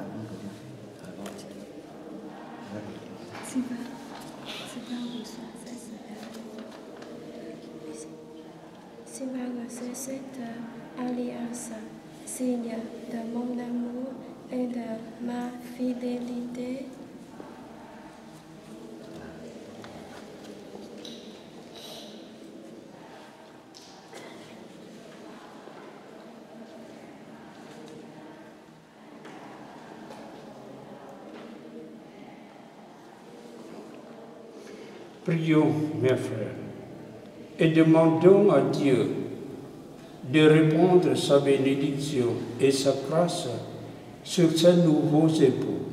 cảm của Đức Xin vâng reçois cette alliance, signe de mon amour et de ma fidélité. Prions, mes frères, et demandons à Dieu de répandre sa bénédiction et sa grâce sur ces nouveaux époux,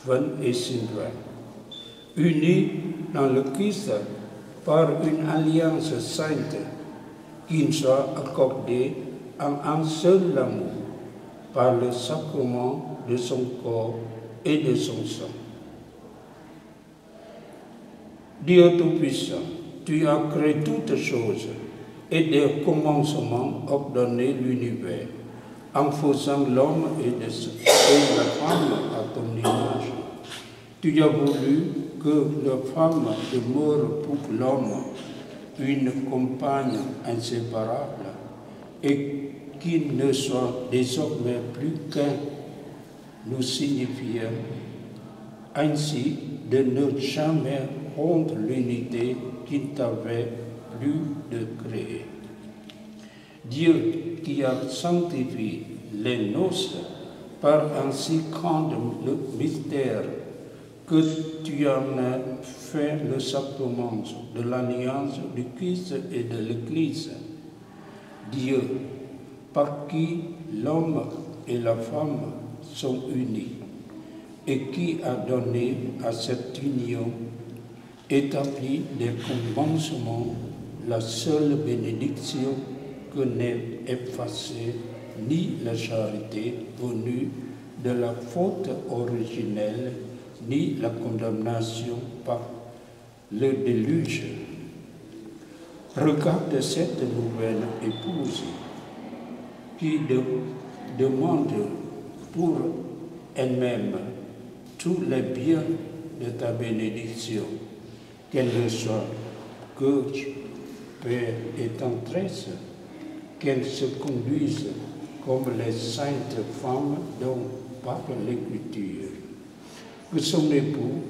Van et Sylvain, unis dans le Christ par une alliance sainte qui nous soit accordée en un seul amour par le sacrement de son corps et de son sang. Dieu Tout-Puissant, tu as créé toutes choses et des commencements ordonné l'univers en faisant l'homme et la femme à ton image. Tu as voulu que la femme demeure pour l'homme une compagne inséparable et qu'il ne soit désormais plus qu'un, nous signifiant ainsi de ne jamais rendre l'unité qu'il t'avait plu de créer. Dieu qui a sanctifié les noces par un si grand mystère que tu en as fait le sacrement de l'alliance du Christ et de l'Église. Dieu, par qui l'homme et la femme sont unis et qui a donné à cette union établi des commencements, la seule bénédiction que n'est effacée ni la charité venue de la faute originelle, ni la condamnation par le déluge. Regarde cette nouvelle épouse qui demande pour elle-même tous les biens de ta bénédiction, qu'elle ne soit que paix et tendresse, qu'elle se conduise comme les saintes femmes dont parle l'Écriture, que son époux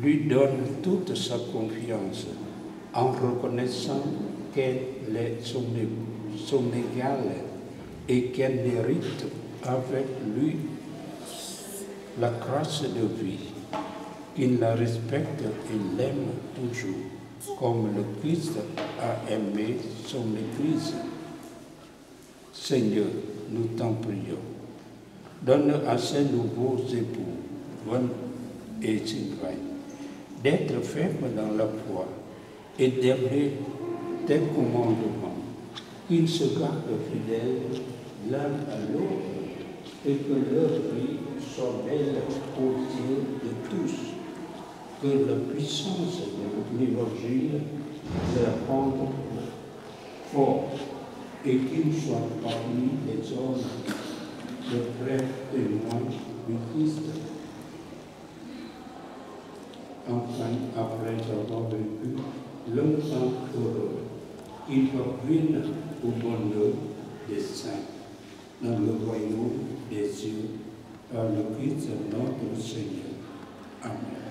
lui donne toute sa confiance en reconnaissant qu'elle est son égale et qu'elle mérite avec lui la grâce de vie, qu'il la respecte et l'aime toujours, comme le Christ a aimé son Église. Seigneur, nous t'en prions. Donne à ces nouveaux époux, Van et Sylvain, d'être fermes dans la foi et d'aimer tes commandements, qu'ils se gardent fidèles l'un à l'autre et que leur vie soit belle aux yeux de tous, que la puissance de l'Évangile les rende forts et qu'ils soient parmi les hommes de vrais témoins du Christ. Enfin, après avoir vécu longtemps heureux, qu'ils parviennent au bonheur des saints dans le royaume des cieux par le Christ notre Seigneur. Amen.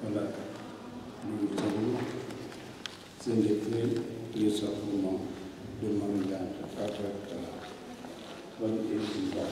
Voilà, nous allons célébrer le sacrement de mariage avec Van et Sylvain.